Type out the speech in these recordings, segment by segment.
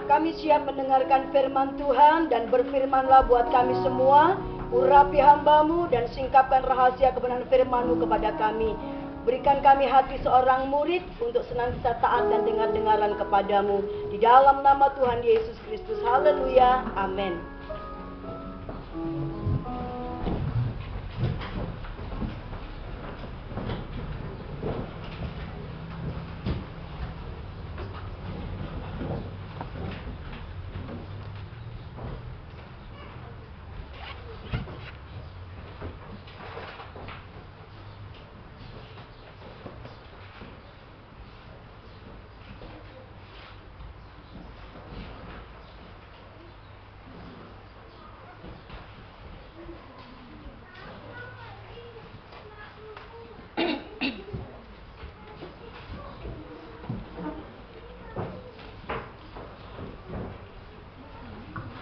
Kami siap mendengarkan firman Tuhan, dan berfirmanlah buat kami semua. Urapi hamba-Mu dan singkapkan rahasia kebenaran firman-Mu kepada kami. Berikan kami hati seorang murid untuk senantiasa taat dan dengar-dengaran kepadamu. Di dalam nama Tuhan Yesus Kristus. Haleluya. Amin.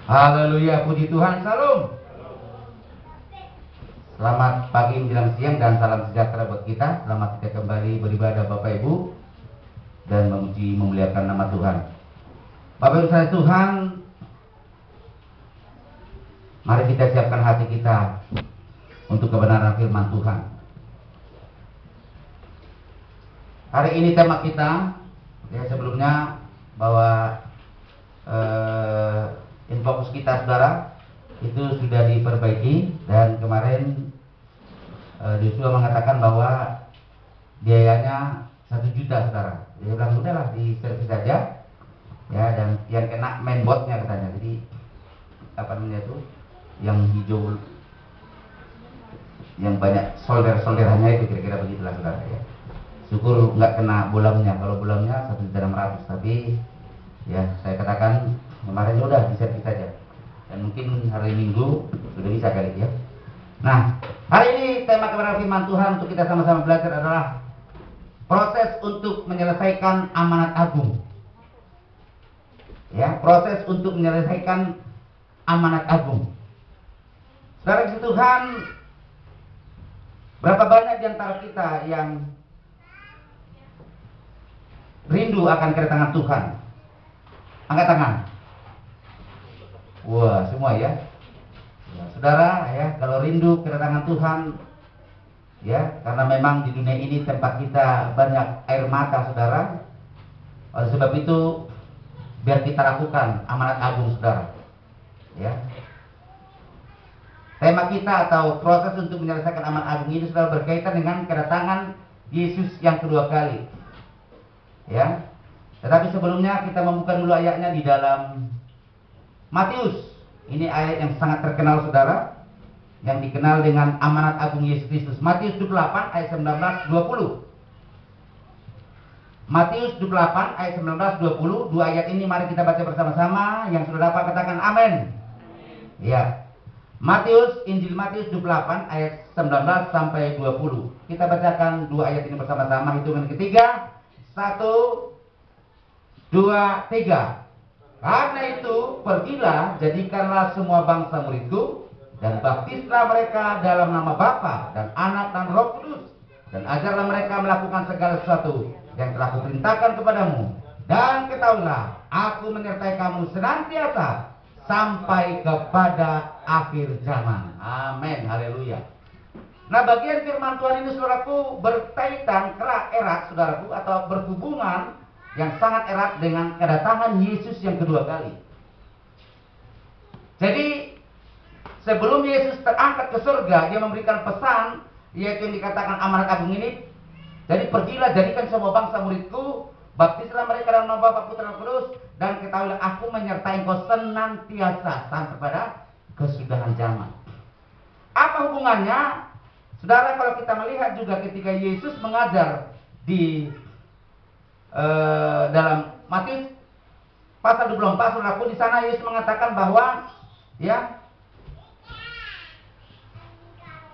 Haleluya, puji Tuhan, salam. Selamat pagi menjelang siang dan salam sejahtera buat kita. Selamat kita kembali beribadah Bapak Ibu dan memuji memuliakan nama Tuhan. Bapak Ibu sekalian Tuhan, mari kita siapkan hati kita untuk kebenaran firman Tuhan. Hari ini tema kita, ya sebelumnya bahwa infokus kita saudara itu sudah diperbaiki, dan kemarin Joshua mengatakan bahwa biayanya 1 juta saudara. Dia bilang udahlah di servis saja ya, dan yang kena mainboardnya katanya. Jadi apa namanya itu yang hijau yang banyak solder-solderannya itu, kira-kira begitulah saudara ya. Syukur nggak kena bolamnya. Kalau bolamnya 1.600.000, tapi ya saya katakan kemarin udah bisa saja, dan mungkin hari Minggu sudah bisa kali ya. Nah, hari ini tema kebenaran firman Tuhan untuk kita sama-sama belajar adalah proses untuk menyelesaikan amanat agung. Ya, proses untuk menyelesaikan amanat agung. Saudara kasih Tuhan, berapa banyak di antara kita yang rindu akan kedatangan Tuhan? Angkat tangan. Wah, semua ya. Ya, saudara ya, kalau rindu kedatangan Tuhan ya, karena memang di dunia ini tempat kita banyak air mata saudara. Oleh sebab itu biar kita lakukan amanat agung saudara. Ya. Tema kita atau proses untuk menyelesaikan amanat agung ini saudara berkaitan dengan kedatangan Yesus yang kedua kali. Ya. Tetapi sebelumnya kita membuka dulu ayatnya di dalam Matius. Ini ayat yang sangat terkenal saudara, yang dikenal dengan amanat agung Yesus Kristus. Matius 28 ayat 19-20. Matius 28 ayat 19-20. Dua ayat ini mari kita baca bersama-sama. Yang sudah dapat katakan amin. Ya. Matius, Injil Matius 28 ayat 19 sampai 20. Kita bacakan dua ayat ini bersama-sama. Hitungan ketiga. 1, 2, 3. Karena itu pergilah, jadikanlah semua bangsa muridku, dan baptislah mereka dalam nama Bapa dan Anak dan Roh Kudus, dan ajarlah mereka melakukan segala sesuatu yang telah kuperintahkan kepadamu. Dan ketahuilah, aku menyertai kamu senantiasa sampai kepada akhir zaman. Amin, haleluya. Nah, bagian firman Tuhan ini saudaraku berkaitan erat saudaraku, atau berhubungan yang sangat erat dengan kedatangan Yesus yang kedua kali. Jadi sebelum Yesus terangkat ke surga, dia memberikan pesan, yaitu yang dikatakan amanat agung ini. Jadi pergilah, jadikan semua bangsa muridku, baptislah mereka dalam nama Bapa, Putra dan Kudus, dan ketahuilah aku menyertai engkau senantiasa sampai pada kesudahan zaman. Apa hubungannya? Saudara, kalau kita melihat juga ketika Yesus mengajar di dalam Matius pasal 24, saudaraku, di sana Yesus mengatakan bahwa ya,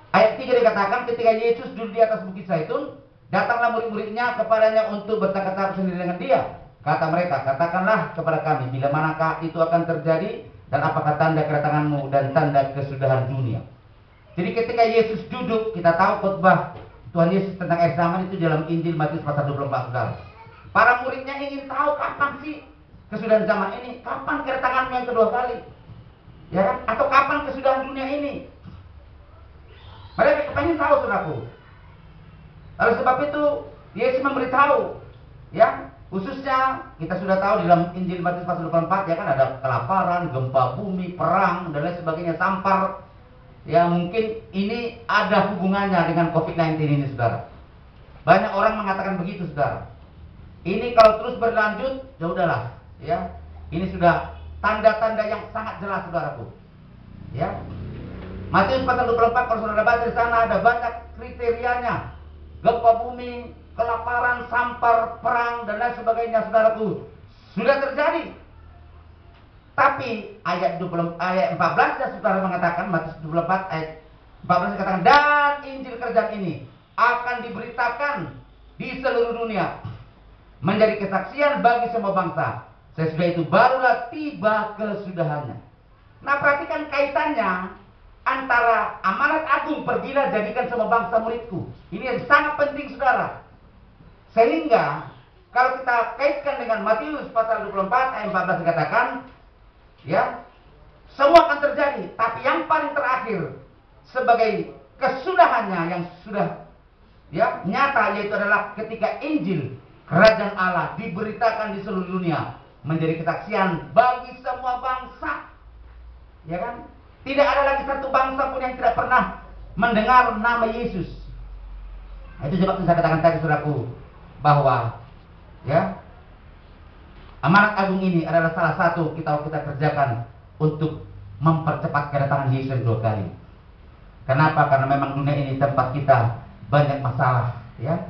ayat 3 dikatakan ketika Yesus duduk di atas bukit Zaitun, datanglah murid-muridnya kepadanya untuk bercakap-cakap sendiri dengan dia. Kata mereka, katakanlah kepada kami bila manakah itu akan terjadi, dan apakah tanda kedatanganmu dan tanda kesudahan dunia. Jadi ketika Yesus duduk, kita tahu khotbah Tuhan Yesus tentang akhir zaman itu dalam Injil Matius pasal 24, saudara. Para muridnya ingin tahu kapan sih kesudahan zaman ini? Kapan kedatanganmu yang kedua kali? Ya kan? Atau kapan kesudahan dunia ini? Mereka pengen tahu, saudaraku. Oleh sebab itu, Yesus memberitahu, ya, khususnya kita sudah tahu di dalam Injil Matius pasal 24, ya kan, ada kelaparan, gempa bumi, perang, dan lain sebagainya, sampar. Ya, mungkin ini ada hubungannya dengan COVID-19 ini, saudara. Banyak orang mengatakan begitu, saudara. Ini kalau terus berlanjut, ya udahlah, ya. Ini sudah tanda-tanda yang sangat jelas, saudaraku. Ya. Matius pasal 24, kalau saudara baca di sana ada banyak kriterianya. Gempa bumi, kelaparan, sampar, perang, dan lain sebagainya, saudaraku. Sudah terjadi. Tapi ayat 14 ya, saudara mengatakan, Matius 24 ayat 14 dikatakan, dan Injil kerajaan ini akan diberitakan di seluruh dunia menjadi kesaksian bagi semua bangsa. Sesudah itu barulah tiba kesudahannya. Nah, perhatikan kaitannya antara amanat agung, pergilah jadikan semua bangsa muridku. Ini yang sangat penting, saudara. Sehingga kalau kita kaitkan dengan Matius pasal 24 ayat 14 dikatakan, ya, semua akan terjadi, tapi yang paling terakhir sebagai kesudahannya yang sudah, ya, nyata, yaitu adalah ketika Injil kerajaan Allah diberitakan di seluruh dunia menjadi kesaksian bagi semua bangsa. Ya kan? Tidak ada lagi satu bangsa pun yang tidak pernah mendengar nama Yesus. Itu sebabnya saya katakan tadi, saudaraku, bahwa, ya, amanat agung ini adalah salah satu kita kerjakan untuk mempercepat kedatangan Yesus yang kedua kali. Kenapa? Karena memang dunia ini tempat kita banyak masalah, ya.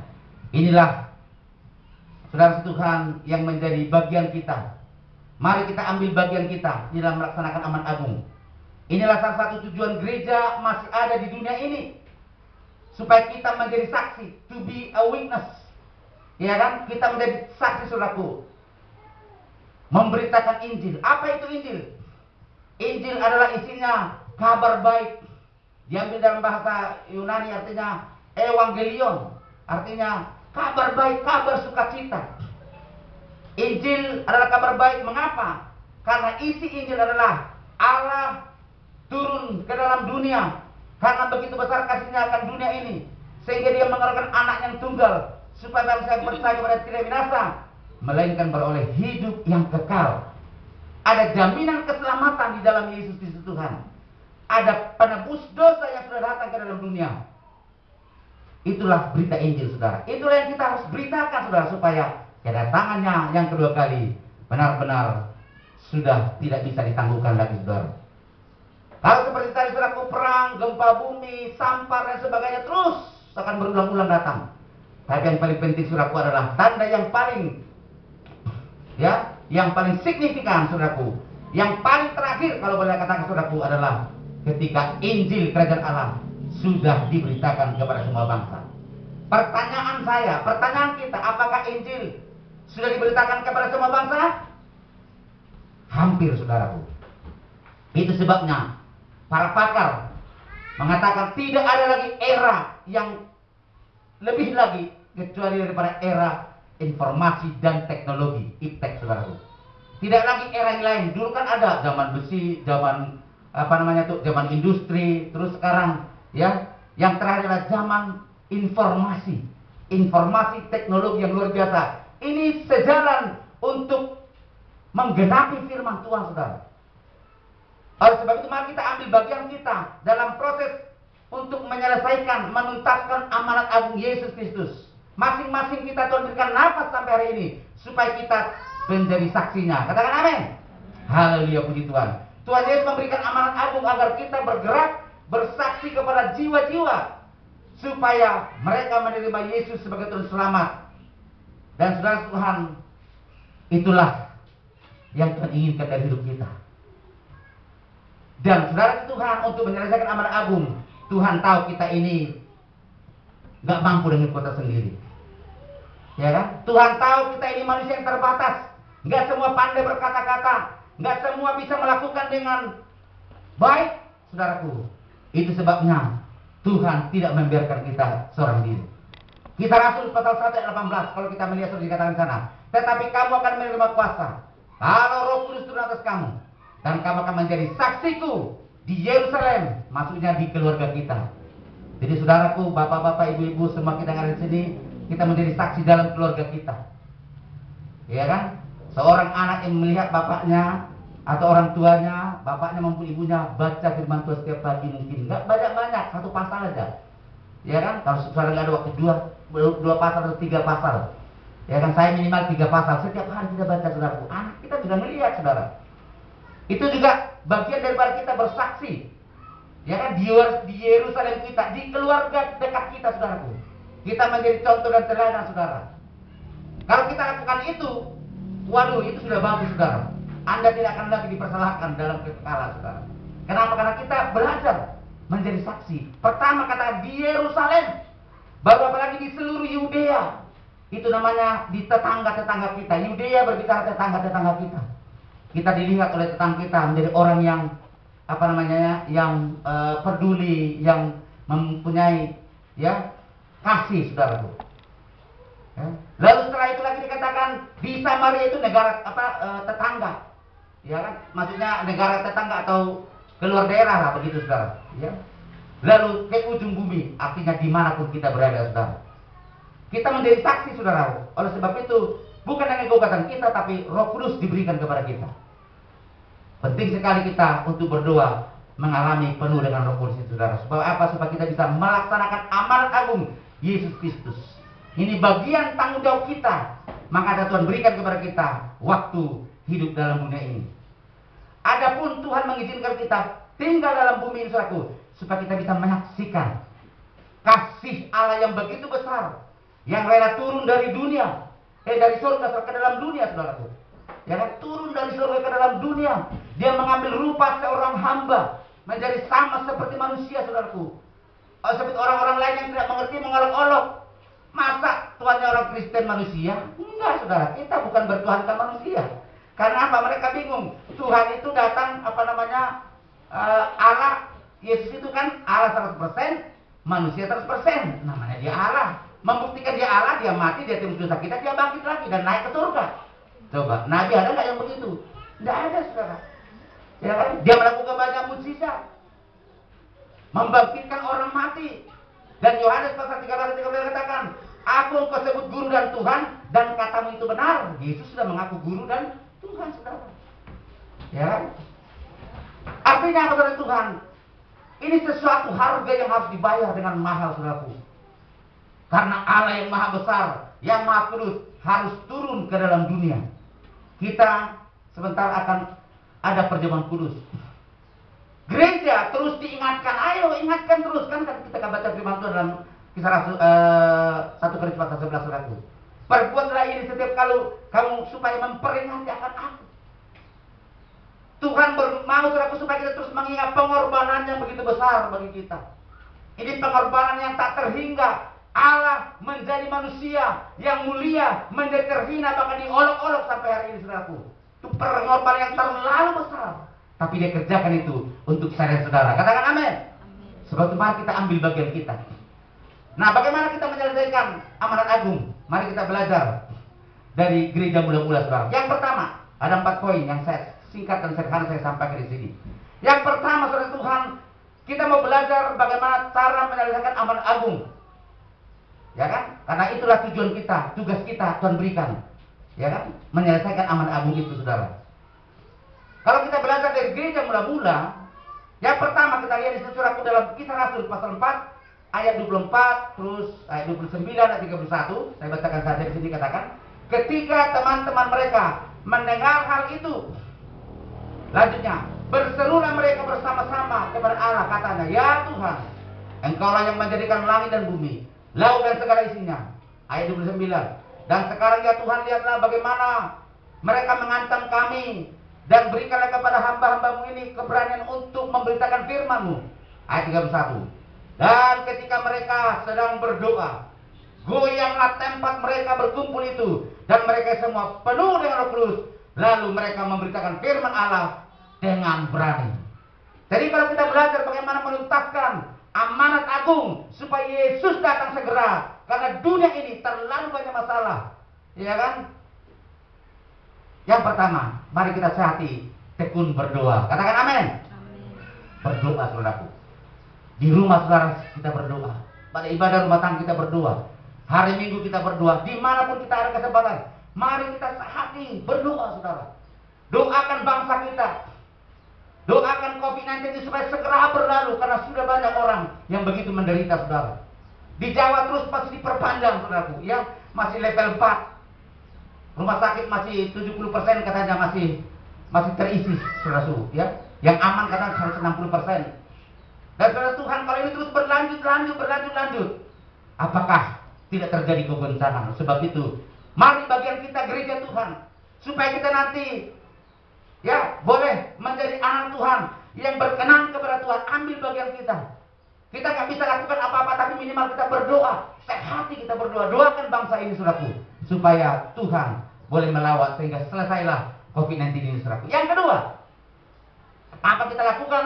Inilah, saudara Tuhan, yang menjadi bagian kita. Mari kita ambil bagian kita di dalam melaksanakan amanat agung. Inilah salah satu tujuan gereja masih ada di dunia ini, supaya kita menjadi saksi, to be a witness. Ya kan? Kita menjadi saksi, saudaraku. Memberitakan Injil. Apa itu Injil? Injil adalah isinya kabar baik. Diambil dalam bahasa Yunani artinya evangelion. Artinya kabar baik, kabar sukacita. Injil adalah kabar baik. Mengapa? Karena isi Injil adalah Allah turun ke dalam dunia. Karena begitu besar kasihnya akan dunia ini, sehingga dia mengeluarkan anak yang tunggal, supaya bangsa yang percaya kepada tidak binasa, melainkan beroleh hidup yang kekal. Ada jaminan keselamatan di dalam Yesus Kristus Tuhan. Ada penebus dosa yang sudah datang ke dalam dunia. Itulah berita Injil, saudara. Itulah yang kita harus beritakan, saudara, supaya kedatangannya yang kedua kali benar-benar sudah tidak bisa ditangguhkan lagi, saudara. Lalu seperti tadi, saudaraku, perang, gempa bumi, sampar, dan sebagainya terus akan berulang-ulang datang. Tapi yang paling penting, saudaraku, adalah tanda yang paling, ya, yang paling signifikan, saudaraku, yang paling terakhir kalau boleh katakan, saudaraku, adalah ketika Injil kerajaan Allah sudah diberitakan kepada semua bangsa. Pertanyaan kita, apakah Injil sudah diberitakan kepada semua bangsa? Hampir, saudaraku. Itu sebabnya para pakar mengatakan tidak ada lagi era yang lebih lagi kecuali daripada era informasi dan teknologi, iptek, saudaraku. Tidak lagi era yang lain. Dulu kan ada zaman besi, zaman zaman industri, terus sekarang, ya, yang terakhir adalah zaman informasi teknologi yang luar biasa. Ini sejalan untuk menggenapi firman Tuhan, saudara. Oleh sebab itu, mari kita ambil bagian kita dalam proses untuk menyelesaikan, menuntaskan amanat agung Yesus Kristus. Masing-masing kita Tuhan berikan nafas sampai hari ini, supaya kita menjadi saksinya. Katakan amin. Haleluya, puji Tuhan. Tuhan Yesus memberikan amanat agung agar kita bergerak, bersaksi kepada jiwa-jiwa, supaya mereka menerima Yesus sebagai Tuhan Selamat. Dan saudara Tuhan, itulah yang Tuhan inginkan dari hidup kita. Dan saudara Tuhan, untuk menyelesaikan amanat agung, Tuhan tahu kita ini gak mampu dengan kuasa sendiri. Ya kan? Tuhan tahu kita ini manusia yang terbatas. Gak semua pandai berkata-kata, gak semua bisa melakukan dengan baik, saudaraku. Itu sebabnya Tuhan tidak membiarkan kita seorang diri. Kisah Rasul pasal 1 ayat 18, kalau kita melihat sudah dikatakan sana. Tetapi kamu akan menerima kuasa. Kalau Roh Kudus turun atas kamu, dan kamu akan menjadi saksiku di Yerusalem, maksudnya di keluarga kita. Jadi saudaraku, bapak-bapak, ibu-ibu, semua kita yang ada di sini, kita menjadi saksi dalam keluarga kita. Ya kan? Seorang anak yang melihat bapaknya atau orang tuanya, bapaknya maupun ibunya baca firman Tuhan setiap pagi, mungkin nggak banyak-banyak, satu pasal aja. Ya kan? Kalau saudara nggak ada waktu dua pasal atau 3 pasal. Ya kan, saya minimal 3 pasal setiap hari kita baca, saudaraku. Anak kita juga melihat, saudara. Itu juga bagian daripada kita bersaksi. Ya kan, di Yerusalem kita, di keluarga dekat kita, saudaraku. Kita menjadi contoh dan teladan, saudara. Kalau kita lakukan itu, waduh, itu sudah bagus, saudara. Anda tidak akan lagi dipersalahkan dalam kekekalan, saudara. Kenapa? Karena kita belajar menjadi saksi. Pertama kata di Yerusalem, baru apalagi di seluruh Yudea. Itu namanya di tetangga-tetangga kita. Yudea berbicara tetangga-tetangga kita. Kita dilihat oleh tetangga kita menjadi orang yang yang peduli, yang mempunyai kasih, saudaraku. Ya. Lalu setelah itu lagi dikatakan di Samaria itu negara tetangga. Ya kan? Maksudnya negara tetangga atau keluar daerah lah, begitu, saudara. Ya. Lalu ke ujung bumi, artinya dimanapun kita berada, saudara. Kita menjadi saksi, saudara. Oleh sebab itu, bukan hanya kekuatan kita, tapi Roh Kudus diberikan kepada kita. Penting sekali kita untuk berdoa mengalami penuh dengan Roh Kudus, saudara. Supaya apa? Supaya kita bisa melaksanakan amanat agung Yesus Kristus. Ini bagian tanggung jawab kita. Maka ada Tuhan berikan kepada kita waktu hidup dalam dunia ini. Adapun Tuhan mengizinkan kita tinggal dalam bumi ini, saudaraku, supaya kita bisa menyaksikan kasih Allah yang begitu besar, yang rela turun dari dunia, dari surga ke dalam dunia, saudaraku. Ya kan, turun dari surga ke dalam dunia. Dia mengambil rupa seorang hamba, menjadi sama seperti manusia, saudaraku. Seperti orang-orang lain yang tidak mengerti, mengolok-olok. Masa Tuhannya orang Kristen manusia? Enggak, saudara. Kita bukan bertuhankan manusia. Karena apa? Mereka bingung. Tuhan itu datang, Allah. Yesus itu kan Allah 100%, manusia 100%. Namanya dia Allah. Membuktikan dia Allah, dia mati, dia tebus dosa kita, dia bangkit lagi dan naik ke surga. Coba, Nabi ada nggak yang begitu? Nggak ada, saudara. Ya kan? Dia melakukan banyak mukjizat, membangkitkan orang mati. Dan Yohanes pasal 13 katakan, aku engkau sebut guru dan Tuhan, dan katamu itu benar. Yesus sudah mengaku guru dan Tuhan, saudara. Ya kan? Artinya apa, saudara Tuhan? Ini sesuatu harga yang harus dibayar dengan mahal, saudaraku. Karena Allah yang maha besar, yang maha kudus, harus turun ke dalam dunia. Kita sebentar akan ada perjamuan kudus. Gereja terus diingatkan, ayo ingatkan terus. Kan kita baca firman Tuhan dalam Kisah Rasul 1 Korintus pasal 11, saudaraku. Perbuatlah ini setiap kali kamu supaya memperingati akan aku. Tuhan mau, saudaraku, supaya kita terus mengingat pengorbanan yang begitu besar bagi kita. Ini pengorbanan yang tak terhingga. Allah menjadi manusia yang mulia, menjadi terhina, bahkan diolok-olok sampai hari ini, saudaraku. Itu pengorbanan yang terlalu besar. Tapi dia kerjakan itu untuk saya dan saudara. Katakan amin. Sebab itu mari kita ambil bagian kita. Nah, bagaimana kita menyelesaikan amanat agung? Mari kita belajar dari gereja mula-mula, saudara. Yang pertama, ada 4 poin yang saya singkat dan sederhana saya sampaikan di sini. Yang pertama, saudara Tuhan, kita mau belajar bagaimana cara menyelesaikan amanat agung. Ya kan? Karena itulah tujuan kita, tugas kita Tuhan berikan. Ya kan? Menyelesaikan amanat agung itu, saudara. Kalau kita belajar dari gereja mula-mula, yang pertama kita lihat di saudaraku dalam Kisah Rasul pasal 4 ayat 24 terus ayat 29 dan 31. Saya bacakan saja di sini, katakan, ketika teman-teman mereka mendengar hal itu, lanjutnya, berserulah mereka bersama-sama kepada Allah, katanya, ya Tuhan, Engkaulah yang menjadikan langit dan bumi, laut dan segala isinya. Ayat 29. Dan sekarang ya Tuhan, lihatlah bagaimana mereka mengancam kami, dan berikanlah kepada hamba-hambamu ini keberanian untuk memberitakan firman-Mu. Ayat 31. Dan ketika mereka sedang berdoa, goyanglah tempat mereka berkumpul itu, dan mereka semua penuh dengan Roh Kudus. Lalu mereka memberitakan firman Allah dengan berani. Jadi kalau kita belajar bagaimana menuntaskan amanat agung supaya Yesus datang segera, karena dunia ini terlalu banyak masalah, ya kan? Yang pertama, mari kita sehati tekun berdoa. Katakan amin. Berdoa, saudaraku. Di rumah saudara kita berdoa. Pada ibadah rumah tangga kita berdoa. Hari Minggu kita berdoa. Dimanapun kita ada kesempatan, mari kita sehati berdoa, saudara. Doakan bangsa kita. Doakan COVID-19 ini supaya segera berlalu, karena sudah banyak orang yang begitu menderita, saudara. Di Jawa terus masih diperpanjang, saudaraku, ya, masih level 4. Rumah sakit masih 70% katanya masih terisi, saudaraku, ya. Yang aman katanya 160%. Dan saudara Tuhan, kalau ini terus berlanjut, apakah tidak terjadi kebencanaan? Sebab itu, mari bagian kita gereja Tuhan, supaya kita nanti, ya, boleh menjadi anak Tuhan yang berkenan kepada Tuhan. Ambil bagian kita. Kita nggak bisa lakukan apa-apa, tapi minimal kita berdoa. Sehati kita berdoa. Doakan bangsa ini, saudaraku, supaya Tuhan boleh melawat sehingga selesailah COVID-19 ini, saudaraku. Yang kedua, apa kita lakukan?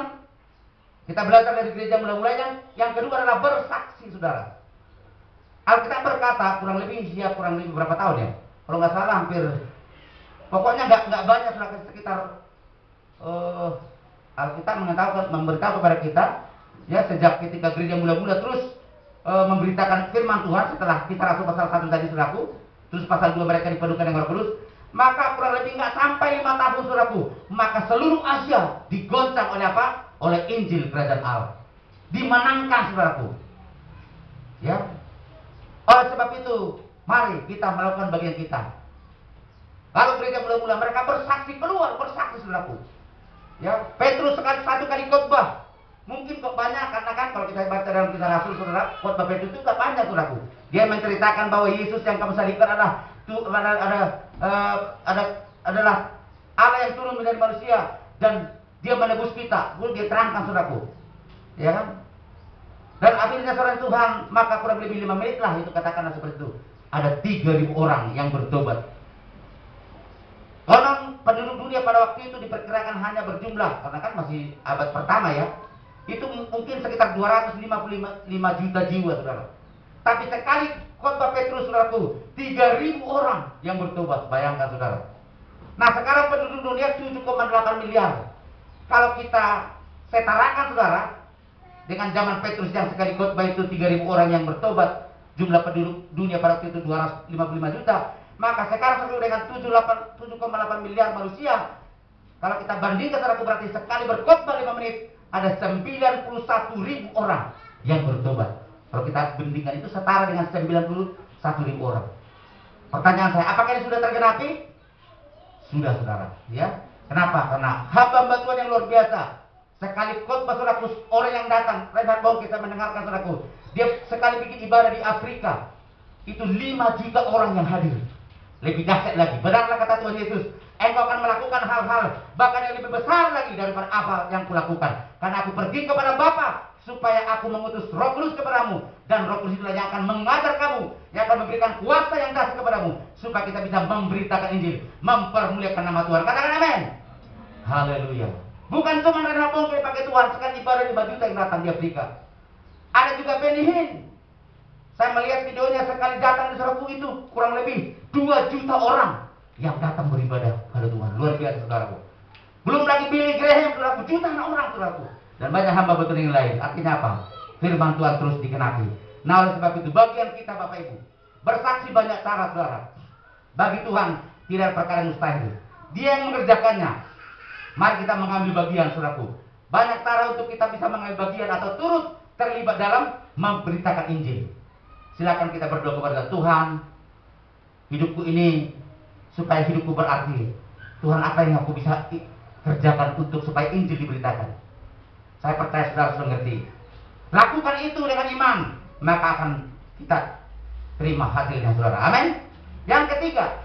Kita belajar dari gereja mulai-mulainya. Yang kedua adalah bersaksi, saudara. Alkitab berkata, kurang lebih berapa tahun ya? Kalau nggak salah hampir, pokoknya nggak banyak, saudara, sekitar Alkitab memberitahu kepada kita, ya, sejak ketika gereja mula-mula terus memberitakan firman Tuhan setelah kita masuk pasal 1 tadi, saudaraku. Terus pasal 2 mereka dipenuhkan dengan Roh Kudus. Maka kurang lebih nggak sampai 5 tahun, saudaraku, maka seluruh Asia digoncang oleh apa? Oleh Injil Kerajaan Allah. Dimenangkan, saudaraku. Ya. Oleh sebab itu, mari kita melakukan bagian kita. Kalau gereja mula-mula mereka bersaksi, saudaraku. Ya, Petrus satu kali khotbah. Mungkin kok banyak, karena kan kalau kita baca dalam Kisah Rasul, saudara, khotbah Petrus itu nggak banyak, saudaraku. Dia menceritakan bahwa Yesus yang kamu salibkan adalah Allah yang turun menjadi manusia dan dia menebus kita. Dia terangkan, saudaraku, ya kan? Dan akhirnya saudara Tuhan, maka kurang lebih 5 menit lah, itu katakanlah seperti itu, ada 3.000 orang yang bertobat. Konon penduduk dunia pada waktu itu diperkirakan hanya berjumlah, karena kan masih abad pertama, ya, itu mungkin sekitar 255 juta jiwa, saudara. Tapi sekali khotbah Petrus, saudaraku, 3.000 orang yang bertobat. Bayangkan, saudara. Nah, sekarang penduduk dunia 7,8 miliar. Kalau kita setarakan, saudara, dengan zaman Petrus yang sekali khotbah itu 3.000 orang yang bertobat, jumlah penduduk dunia pada waktu itu 255 juta, maka sekarang sesuai dengan 7,8 miliar manusia. Kalau kita bandingkan, saudaraku, berarti sekali berkhotbah 5 menit ada 91.000 orang yang bertobat. Kalau kita bandingkan itu setara dengan 91.000 orang. Pertanyaan saya, apakah ini sudah tergenapi? Sudah, saudara, ya. Kenapa? Karena hamba Tuhan yang luar biasa. Sekali khotbah, saudaraku, orang yang datang, Reinhard Bonnke, kita mendengarkan, saudaraku, dia sekali bikin ibadah di Afrika, itu 5 juta orang yang hadir. Lebih dahsyat lagi, benarlah kata Tuhan Yesus, engkau akan melakukan hal-hal bahkan yang lebih besar lagi daripada apa yang kulakukan, karena aku pergi kepada Bapa supaya aku mengutus Roh Kudus kepadamu, dan Roh Kudus itulah yang akan mengajar kamu, yang akan memberikan kuasa yang dahsyat kepadamu, supaya kita bisa memberitakan Injil, mempermuliakan nama Tuhan. Katakan amin. Haleluya. Bukan cuma Reinhard Bonnke pakai Tuhan, sekali ibadah 5 juta yang datang di Afrika. Ada juga Benny Hinn. Saya melihat videonya sekali datang di saudaraku itu kurang lebih 2 juta orang yang datang beribadah pada Tuhan. Luar biasa, saudaraku. Belum lagi Billy Graham, saudaraku, jutaan orang, saudaraku. Dan banyak hamba betul yang lain. Artinya apa? Firman Tuhan terus dikenapi. Nah, oleh sebab itu, bagian kita, Bapak Ibu, bersaksi banyak cara, saudara. Bagi Tuhan tidak ada perkara yang mustahil. Dia yang mengerjakannya. Mari kita mengambil bagian, saudaraku. Banyak cara untuk kita bisa mengambil bagian atau turut terlibat dalam memberitakan Injil. Silakan kita berdoa kepada Tuhan. Hidupku ini supaya hidupku berarti. Tuhan, apa yang aku bisa kerjakan untuk supaya Injil diberitakan? Saya percaya saudara sudah ngerti. Lakukan itu dengan iman, maka akan kita terima hasilnya, saudara. Amin. Yang ketiga,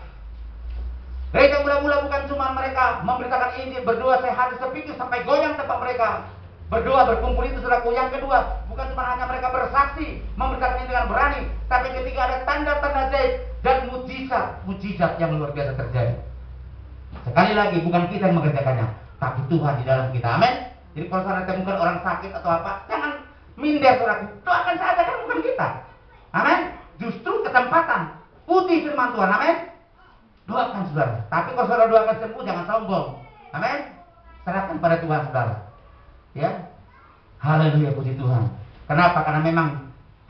gereja mula-mula bukan cuma mereka memberitakan Injil, berdoa sehari sepikir sampai goyang tempat mereka berdoa berkumpul itu, saudaraku. Yang kedua, bukan cuma hanya mereka bersaksi memberitakan Injil dengan berani, tapi ketika ada tanda-tanda ajaib dan mujizat yang luar biasa terjadi. Sekali lagi, bukan kita yang mengerjakannya, tapi Tuhan di dalam kita. Amin. Jadi kalau saudara temukan orang sakit atau apa, jangan minder, saudaraku. Doakan saja, kan bukan kita. Amin. Justru kesempatan putih firman Tuhan. Amin. Doakan saudara. Tapi kalau saudara doakan sembuh, jangan sombong. Amin. Serahkan pada Tuhan saudara. Ya. Haleluya, puji Tuhan. Kenapa? Karena memang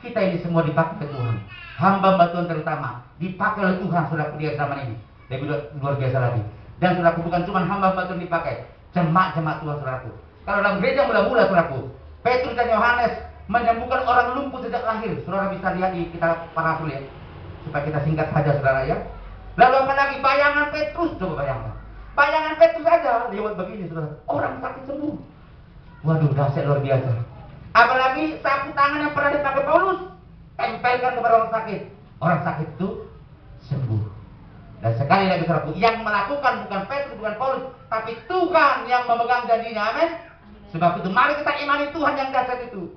kita ini semua dipakai Tuhan. Hamba Tuhan terutama dipakai oleh Tuhan saudara di zaman ini. Lebih luar biasa lagi. Dan saudaraku, bukan cuma hamba Tuhan dipakai, jemaat-jemaat Tuhan saudaraku. Kalau dalam gereja mula-mula saudaraku, Petrus dan Yohanes menyembuhkan orang lumpuh sejak lahir. Saudara bisa lihat di kitab para rasul ya. Supaya kita singkat saja saudara ya. Lalu apa lagi? Bayangan Petrus, coba bayangkan. Bayangan Petrus saja lewat begini saudara. Orang sakit sembuh. Waduh, dahsyat luar biasa. Apalagi sapu tangan yang pernah dipakai Paulus, tempelkan kepada orang sakit. Orang sakit itu sembuh. Dan sekali lagi saudaraku, yang melakukan bukan Petrus, bukan Paulus, tapi Tuhan yang memegang janjinya. Amin. Sebab itu mari kita imani Tuhan yang dahsyat itu.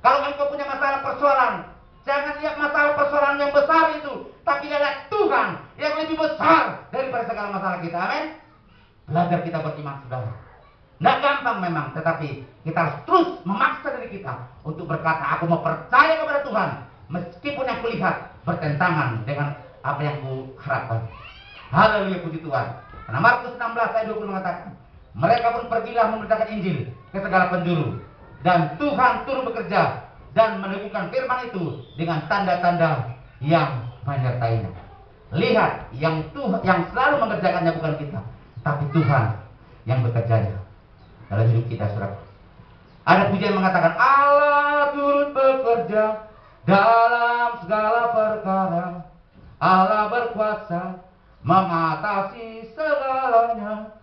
Kalau engkau punya masalah persoalan, jangan lihat masalah persoalan yang besar itu, tapi lihat Tuhan yang lebih besar daripada segala masalah kita. Amin. Belajar kita beriman saudara. Tidak gampang memang, tetapi kita harus terus memaksa diri kita untuk berkata, aku mau percaya kepada Tuhan, meskipun yang kulihat bertentangan dengan apa yang kuharapkan. Haleluya, puji Tuhan. Karena Markus 16 ayat 20 mengatakan, mereka pun pergilah memberitakan Injil ke segala penjuru, dan Tuhan turut bekerja dan meneguhkan firman itu dengan tanda-tanda yang menyertainya. Lihat, yang selalu mengerjakannya bukan kita, tapi Tuhan yang bekerjanya dalam hidup kita, saudara. Ada pujian mengatakan, Allah turut bekerja dalam segala perkara. Allah berkuasa mengatasi segalanya.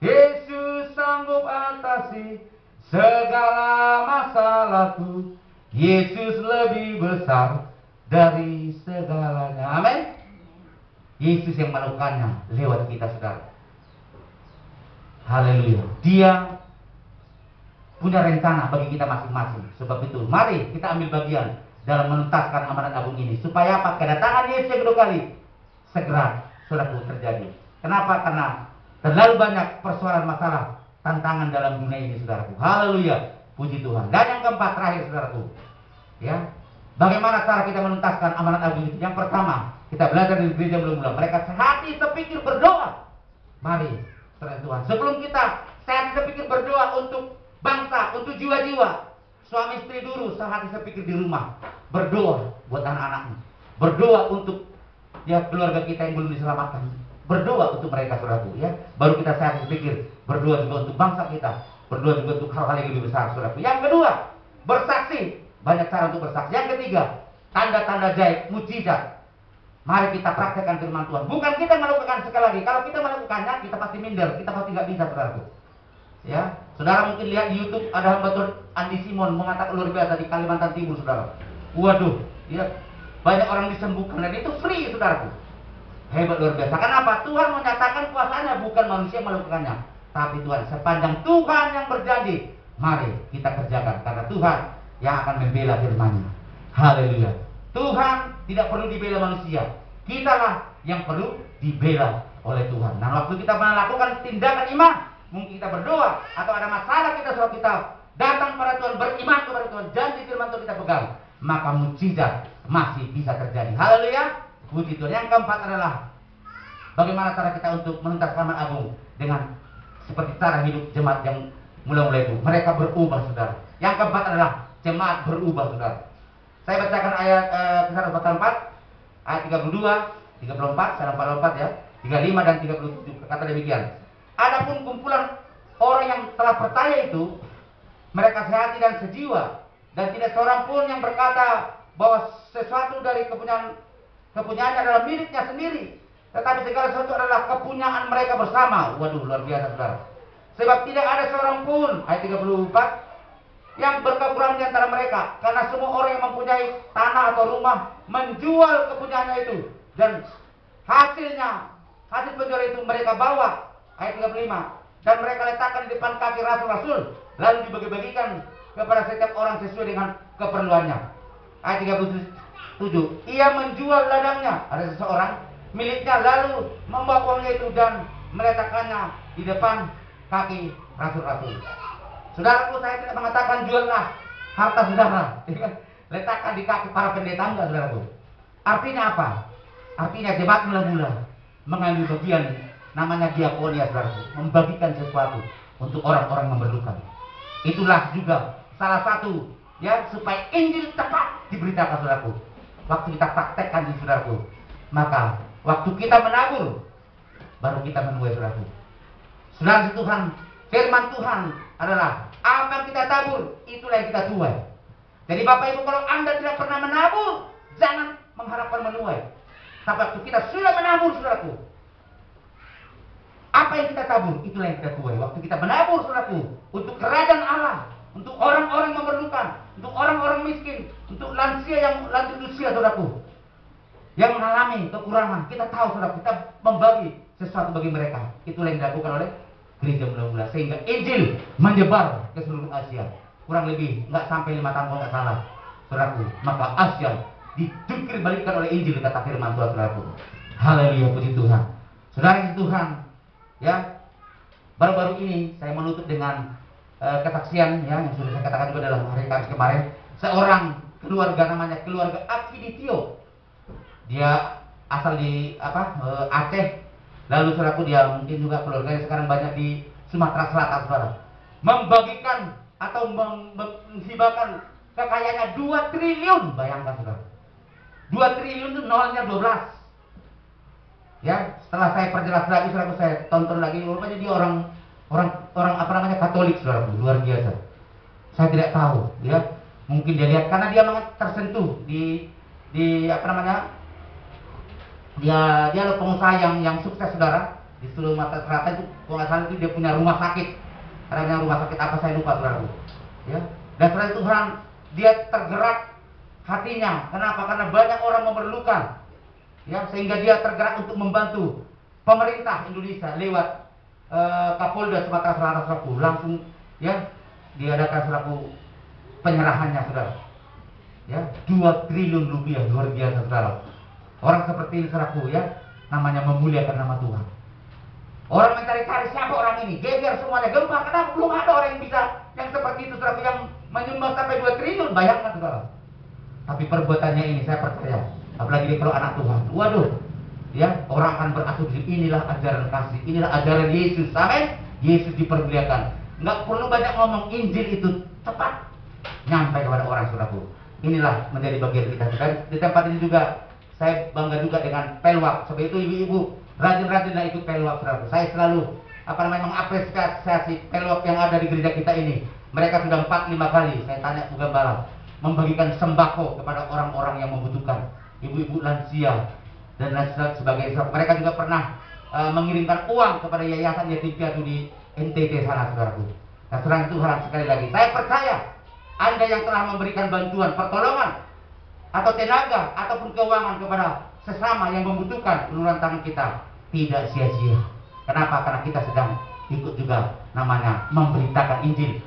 Yesus sanggup atasi segala masalahku. Yesus lebih besar dari segalanya. Amin. Yesus yang melakukannya lewat kita, saudara. Haleluya. Dia punya rencana bagi kita masing-masing. Sebab itu, mari kita ambil bagian dalam menuntaskan amanat agung ini. Supaya apa? Kedatangan Yesus yang kedua kali segera saudaraku terjadi. Kenapa? Karena terlalu banyak persoalan masalah tantangan dalam dunia ini, saudaraku. Haleluya. Puji Tuhan. Dan yang keempat terakhir, saudaraku. Ya. Bagaimana cara kita menuntaskan amanat agung itu? Yang pertama, kita belajar di gereja mula-mula. Mereka sehati sepikir berdoa. Mari, saudara Tuhan. Sebelum kita sehati sepikir berdoa untuk bangsa, untuk jiwa-jiwa. Suami istri dulu sehati sepikir di rumah. Berdoa buat anak-anaknya. Berdoa untuk ya keluarga kita yang belum diselamatkan. Berdoa untuk mereka, saudaraku, ya. Baru kita sehati sepikir. Berdoa juga untuk bangsa kita. Berdoa juga untuk hal-hal yang lebih besar, saudaraku. Yang kedua, bersaksi. Banyak cara untuk bersaksi. Yang ketiga, tanda-tanda gaib, mujizat. Mari kita praktekkan firman Tuhan. Bukan kita melakukan sekali lagi. Kalau kita melakukannya, kita pasti minder. Kita pasti nggak bisa, saudaraku. Ya, saudara mungkin lihat di YouTube ada hamba Tuhan Andi Simon mengatakan luar biasa di Kalimantan Timur, saudara. Waduh, ya, banyak orang disembuhkan dan itu free, saudaraku. Hebat luar biasa. Kenapa? Tuhan menyatakan kuasanya, bukan manusia yang melakukannya, tapi Tuhan. Sepanjang Tuhan yang berjanji, mari kita kerjakan karena Tuhan yang akan membela firman-Nya. Haleluya. Tuhan tidak perlu dibela manusia. Kitalah yang perlu dibela oleh Tuhan. Nah, waktu kita melakukan tindakan iman, mungkin kita berdoa atau ada masalah kita, suruh kita datang pada Tuhan, beriman kepada Tuhan, janji firman Tuhan kita pegang, maka mujizat masih bisa terjadi. Haleluya. Puji Tuhan. Yang keempat adalah bagaimana cara kita untuk menuntaskan amanat agung dengan seperti cara hidup jemaat yang mula-mula itu. Mereka berubah, saudara. Yang keempat adalah jemaat berubah, saudara. Saya bacakan ayat Kisah 44 ayat 32, 34, 44 ya, 35 dan 37. Kata demikian. Adapun kumpulan orang yang telah percaya itu, mereka sehati dan sejiwa, dan tidak seorang pun yang berkata bahwa sesuatu dari kepunyaannya adalah miliknya sendiri, tetapi segala sesuatu adalah kepunyaan mereka bersama. Waduh, luar biasa, saudara. Sebab tidak ada seorang pun, ayat 34, yang berkekurangan di antara mereka, karena semua orang yang mempunyai tanah atau rumah menjual kepunyaannya itu, dan hasil penjualan itu mereka bawa. Ayat 35, dan mereka letakkan di depan kaki rasul-rasul, lalu dibagi-bagikan kepada setiap orang sesuai dengan keperluannya. Ayat 37, ia menjual ladangnya, ada seseorang miliknya, lalu membawa uangnya itu dan meletakkannya di depan kaki rasul-rasul. Saudaraku, saya tidak mengatakan juallah harta saudara, letakkan di kaki para pendeta, enggak, saudaraku. Artinya apa? Artinya jemaat mula-mula mengambil bagian namanya diakonia, saudaraku, membagikan sesuatu untuk orang-orang memerlukan. Itulah juga salah satu ya supaya Injil tepat diberitakan, saudaraku. Waktu kita praktekkan di saudaraku, maka waktu kita menabur baru kita menuai, saudaraku. Saudara Tuhan, firman Tuhan adalah apa yang kita tabur itulah yang kita tuai. Jadi Bapak Ibu, kalau Anda tidak pernah menabur, jangan mengharapkan menuai. Tapi waktu kita sudah menabur, saudaraku, apa yang kita tabur itulah yang kita tuai. Waktu kita menabur, saudaraku, untuk kerajaan Allah, untuk orang-orang yang memerlukan, untuk orang-orang miskin, untuk lansia yang lanjut usia, saudaraku, yang mengalami kekurangan, kita tahu, saudara, kita membagi sesuatu bagi mereka. Itulah yang dilakukan oleh gereja mula-mula, sehingga Injil menyebar ke seluruh Asia. Kurang lebih nggak sampai 5 tahun kalau nggak salah, saudaraku. Maka Asia dijungkir balikkan oleh Injil, kata firman Tuhan, saudaraku. Haleluya, puji Tuhan. Saudara Tuhan, ya, baru-baru ini saya menutup dengan kesaksian ya yang sudah saya katakan juga dalam hari Kamis kemarin. Seorang keluarga, namanya keluarga Akiditio. Dia asal di Aceh. Lalu saudaraku, dia mungkin juga keluarganya sekarang banyak di Sumatera Selatan, saudara. Membagikan atau menghibahkan kekayaannya 2 triliun, bayangkan, saudara. 2 triliun itu nolnya 12. Ya, setelah saya perjelas lagi, saudaraku, saya tonton lagi, rupanya dia orang Katolik, saudaraku, luar biasa. Saya tidak tahu, ya. Mungkin dia lihat karena dia sangat tersentuh di dia adalah pengusaha yang sukses, saudara, di seluruh Sumatera Selatan. Itu kalau nggak salah itu dia punya rumah sakit. Karena rumah sakit apa saya lupa, saudaraku. Ya, dan saudara Tuhan, dia tergerak hatinya. Kenapa? Karena banyak orang memerlukan. Ya, sehingga dia tergerak untuk membantu pemerintah Indonesia lewat Kapolda Sumatera Selatan, saudaraku. Langsung ya diadakan, saudaraku, penyerahannya, saudara. Ya, 2 triliun rupiah, luar biasa, saudara. Orang seperti ini, saudaraku, ya, namanya memuliakan nama Tuhan. Orang mencari-cari siapa orang ini, geger semuanya, gempa. Kenapa belum ada orang yang bisa yang seperti itu, saudaraku, yang menyumbang sampai 2 triliun, bayangkan, saudara. Tapi perbuatannya ini saya percaya, apalagi dia kalau anak Tuhan, waduh, ya, orang akan berasumsi inilah ajaran kasih, inilah ajaran Yesus. Amin. Yesus dipermuliakan. Nggak perlu banyak ngomong, Injil itu cepat nyampe kepada orang, saudaraku. Inilah menjadi bagian kita. Dan di tempat ini juga saya bangga juga dengan pelwak. Sebab itu ibu-ibu rajin-rajinlah ikut pelwak, saudaraku. Saya selalu mengapresiasi pelwak yang ada di gereja kita ini. Mereka sudah 4-5 kali saya tanya Bu Gembala membagikan sembako kepada orang-orang yang membutuhkan, ibu-ibu lansia dan lain sebagainya. Mereka juga pernah mengirimkan uang kepada yayasan yatim piatu di NTT sana, saudaraku. Nah, saudara Tuhan, sekali lagi saya percaya Anda yang telah memberikan bantuan, pertolongan, atau tenaga, ataupun keuangan kepada sesama yang membutuhkan, uluran tangan kita tidak sia-sia. Kenapa? Karena kita sedang ikut juga namanya memberitakan Injil,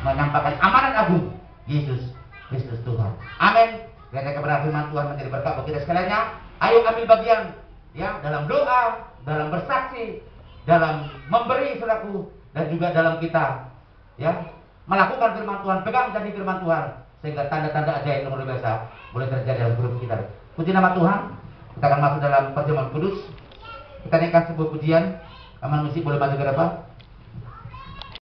menyampaikan amanat agung Yesus Kristus Tuhan. Amin. Biarlah kebenaran firman Tuhan menjadi berkat bagi kita sekalian. Ayo ambil bagian ya dalam doa, dalam bersaksi, dalam memberi, saudaraku, dan juga dalam kita ya melakukan firman Tuhan, pegang janji firman Tuhan, sehingga tanda-tanda ajaib yang luar biasa boleh terjadi dalam hidup kita. Puji nama Tuhan. Kita akan masuk dalam perjamuan kudus. Kita naikkan sebuah pujian. Aman musik boleh maju ke depan.